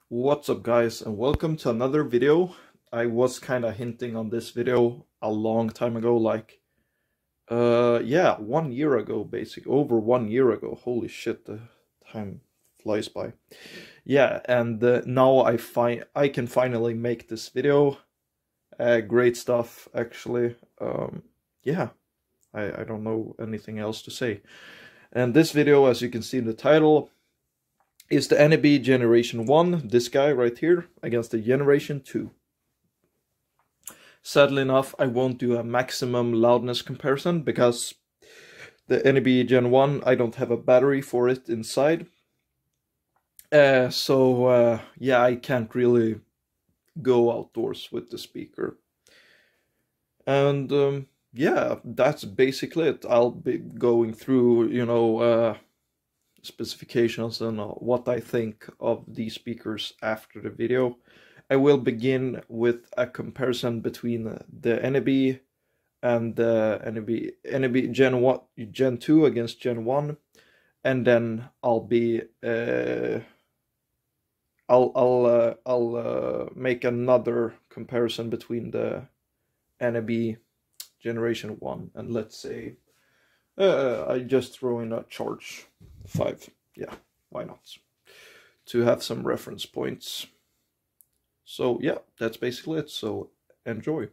What's up guys, and welcome to another video. I was kind of hinting on this video a long time ago, like 1 year ago, basically over 1 year ago. Holy shit, the time flies by. Yeah, and now I can finally make this video. Great stuff, actually. Yeah, I don't know anything else to say. And this video, as you can see in the title, is the Eneby Generation 1, this guy right here, against the Generation 2. Sadly enough, I won't do a maximum loudness comparison because the Eneby Gen 1, I don't have a battery for it inside. Yeah, I can't really go outdoors with the speaker. And yeah, that's basically it. I'll be going through, specifications and what I think of these speakers after the video. I will begin with a comparison between the Eneby and the Eneby Gen 2 against Gen 1, and then I'll make another comparison between the Eneby Generation 1 and, let's say, I just throw in a charge 5. Yeah, why not? To have some reference points. So yeah, that's basically it. So enjoy.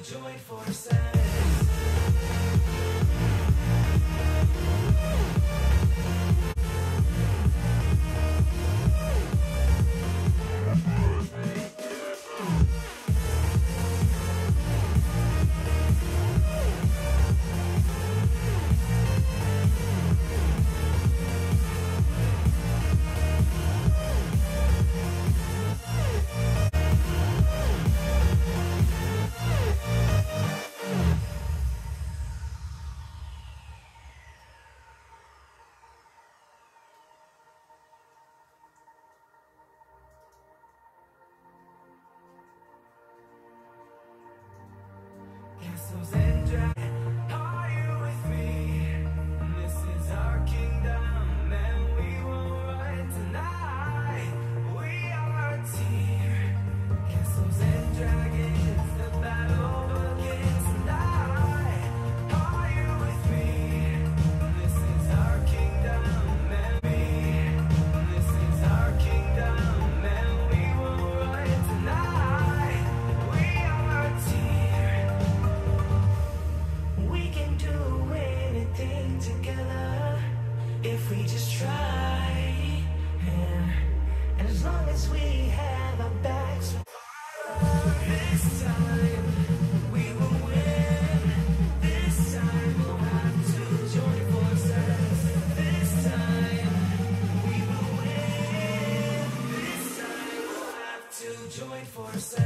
join forces. Castles and dragons, are you with me? This is our kingdom, and we will run tonight. We are a team. Castles and dragons, the battle begins tonight. Are you with me? This is our kingdom, and this is our kingdom, and we will run tonight. We are a team. We can do anything together if we just try. Yeah. And as long as we have our backs, this time we will win. This time we'll have to join forces. This time we will win. This time we'll have to join forces.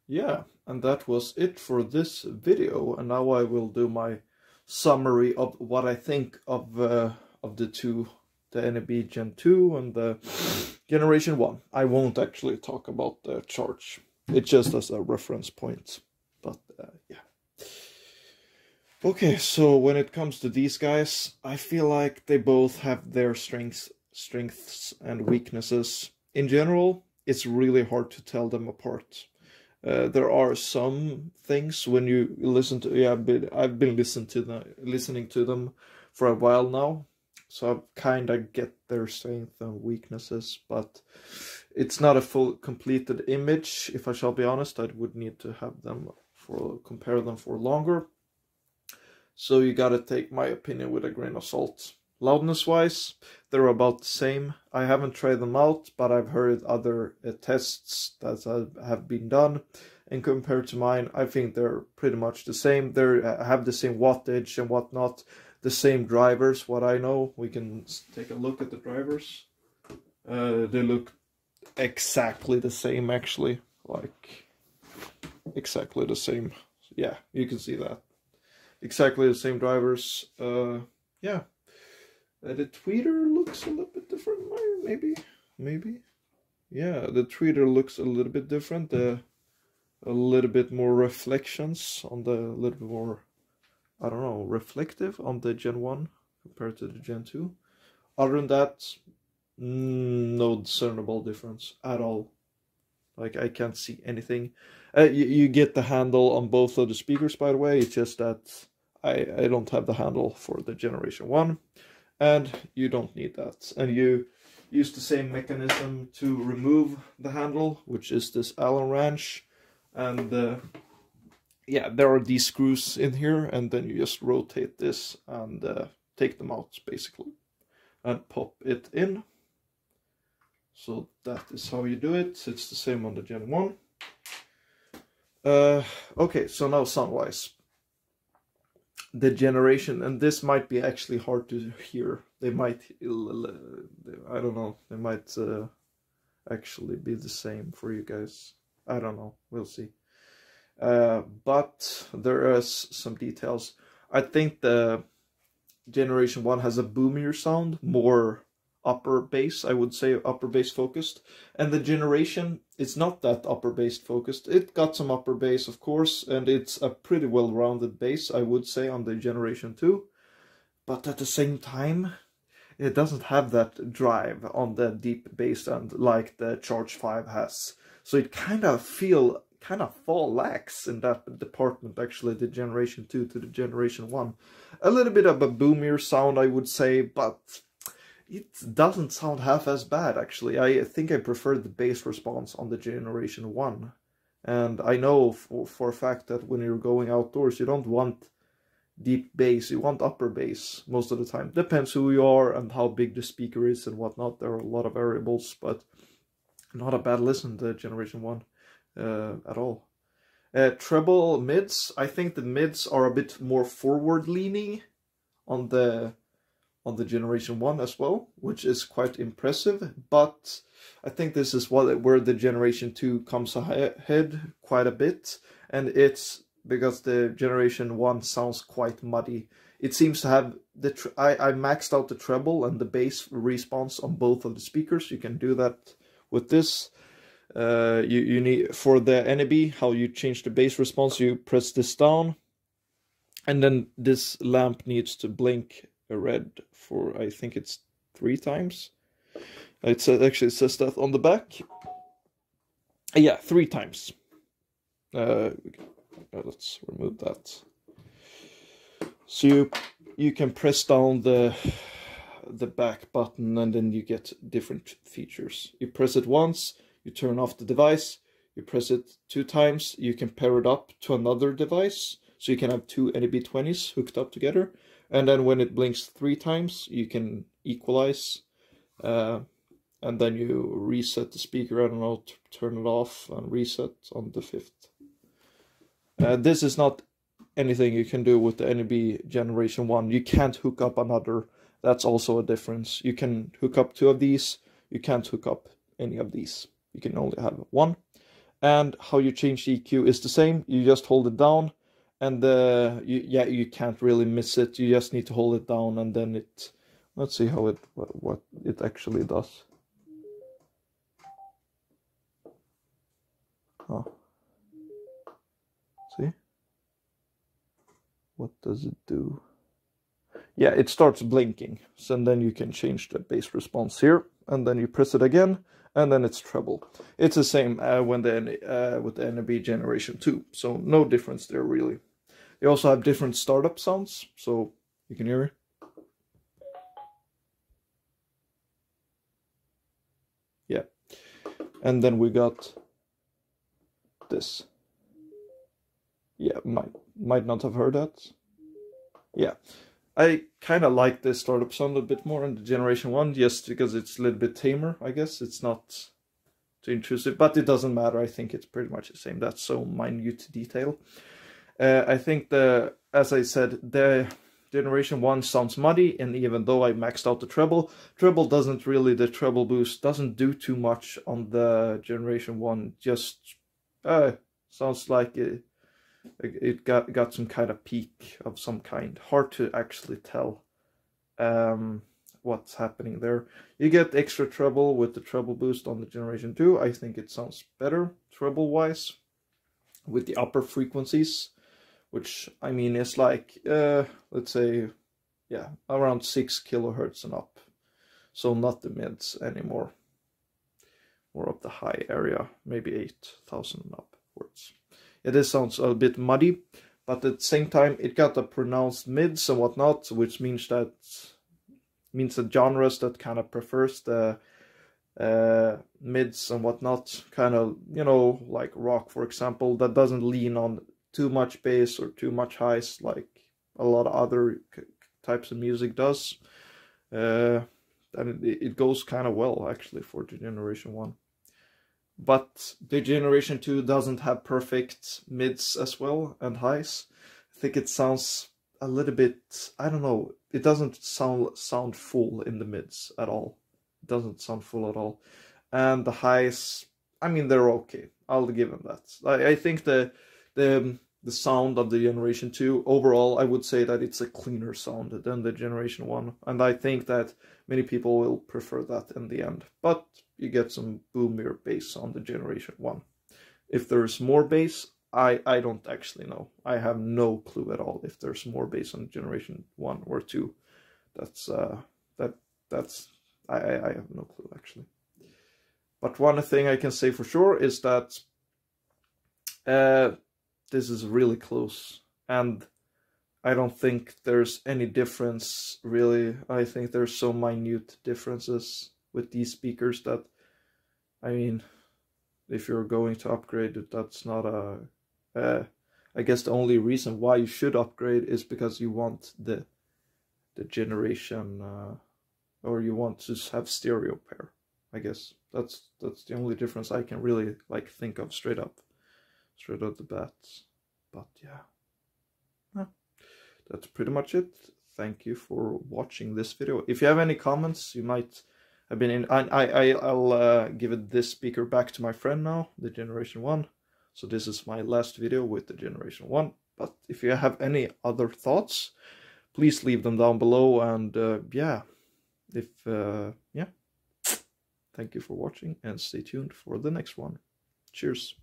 yeah, and that was it for this video. And now I will do my summary of what I think of the two, the Eneby Gen 2 and the Generation 1. I won't actually talk about the charge. It's just as a reference point. But yeah. Okay, so when it comes to these guys, I feel like they both have their strengths and weaknesses. In general, it's really hard to tell them apart. There are some things when you listen to, yeah, I've been listening to them for a while now, so I kind of get their strengths and weaknesses, but it's not a full completed image. If I shall be honest, I would need to have them compare them for longer. So you gotta take my opinion with a grain of salt. Loudness-wise, they're about the same. I haven't tried them out, but I've heard other tests that have been done. And compared to mine, I think they're pretty much the same. They have the same wattage and whatnot, the same drivers, what I know. We can take a look at the drivers. They look exactly the same, actually. Like, exactly the same. Yeah, you can see that. Exactly the same drivers. Yeah. The tweeter looks a little bit different, maybe. Yeah, the tweeter looks a little bit different. A little bit more reflections on the, a little bit more, I don't know, reflective on the Gen 1 compared to the Gen 2. Other than that, no discernible difference at all. Like, I can't see anything. You get the handle on both of the speakers, by the way. It's just that I don't have the handle for the Generation 1. And you don't need that. And you use the same mechanism to remove the handle, which is this Allen wrench. And yeah, there are these screws in here, and then you just rotate this and take them out, basically. And pop it in. So that is how you do it. It's the same on the Gen 1. Okay, so now sound-wise. The Generation, and this might be actually hard to hear. They might, I don't know, they might actually be the same for you guys. I don't know, we'll see. But there is some details. I think the Generation 1 has a boomier sound, more upper bass, I would say upper bass focused. And the Generation, it's not that upper bass focused. It got some upper bass, of course, and it's a pretty well-rounded bass, I would say, on the Generation 2. But at the same time, it doesn't have that drive on the deep bass end like the Charge 5 has. So it kind of fall lax in that department, actually, the Generation 2 to the Generation 1. A little bit of a boomier sound, I would say, but it doesn't sound half as bad, actually. I think I prefer the bass response on the Generation 1. And I know for a fact that when you're going outdoors, you don't want deep bass, you want upper bass most of the time. Depends who you are and how big the speaker is and whatnot. There are a lot of variables, but not a bad listen to Generation 1 at all. Treble mids, I think the mids are a bit more forward-leaning on the Generation 1 as well, which is quite impressive, but I think this is where the Generation 2 comes ahead quite a bit, and it's because the Generation 1 sounds quite muddy. It seems to have I maxed out the treble and the bass response on both of the speakers. You can do that with this. You need, for the Eneby, how you change the bass response, you press this down, and then this lamp needs to blink red for, I think it's 3 times. It actually says that on the back. Yeah, 3 times. Let's remove that. So you can press down the back button, and then you get different features. You press it once, you turn off the device. You press it 2 times, you can pair it up to another device. So you can have 2 Eneby 20s hooked up together. And then when it blinks 3 times, you can equalize. And then you reset the speaker, I don't know, turn it off and reset on the 5th. This is not anything you can do with the Eneby Generation 1. You can't hook up another. That's also a difference. You can hook up 2 of these. You can't hook up any of these. You can only have 1. And how you change the EQ is the same. You just hold it down, and you can't really miss it. You just need to hold it down, and then it. Let's see how what it actually does. Oh, see, what does it do? Yeah, it starts blinking. So then you can change the bass response here, and then you press it again, and then it's treble. It's the same with the Eneby Generation 2, so no difference there really. They also have different startup sounds, so you can hear it. Yeah, and then we got this. Yeah, might not have heard that. Yeah, I kind of like this startup sound a bit more in the Generation 1, just because it's a little bit tamer, I guess. It's not too intrusive, but it doesn't matter. I think it's pretty much the same. That's so minute detail. I think as I said, the Generation 1 sounds muddy, and even though I maxed out the treble doesn't really, the treble boost doesn't do too much on the Generation 1, just sounds like it got some kind of peak of some kind. Hard to actually tell what's happening there. You get extra treble with the treble boost on the Generation 2. I think it sounds better treble wise with the upper frequencies, which I mean is like let's say, yeah, around 6 kilohertz and up. So not the mids anymore, more of the high area, maybe 8,000 and upwards. Yeah, this sounds a bit muddy, but at the same time it got a pronounced mids and whatnot, which means that genres that kind of prefers the mids and whatnot, kind of, you know, like rock for example, that doesn't lean on too much bass or too much highs like a lot of other types of music does. And it goes kind of well actually for the Generation 1. But the Generation 2 doesn't have perfect mids as well and highs. I think it sounds a little bit, I don't know, it doesn't sound full in the mids at all. It doesn't sound full at all. And the highs, I mean, they're okay. I'll give them that. I think the sound of the Generation 2, overall, I would say that it's a cleaner sound than the Generation 1. And I think that many people will prefer that in the end. But you get some boomier bass on the Generation 1. If there's more bass, I don't actually know. I have no clue at all if there's more bass on Generation 1 or 2. That's I have no clue actually. But one thing I can say for sure is that this is really close, and I don't think there's any difference really. I think there's so minute differences with these speakers that, I mean, if you're going to upgrade it, that's not I guess the only reason why you should upgrade is because you want the generation or you want to have stereo pair. I guess that's the only difference I can really like think of straight out the bat. But yeah, that's pretty much it. Thank you for watching this video. If you have any comments, you might have been in. I'll give this speaker back to my friend now, the Generation 1. So this is my last video with the Generation 1. But if you have any other thoughts, please leave them down below. And yeah, yeah. Thank you for watching and stay tuned for the next one. Cheers.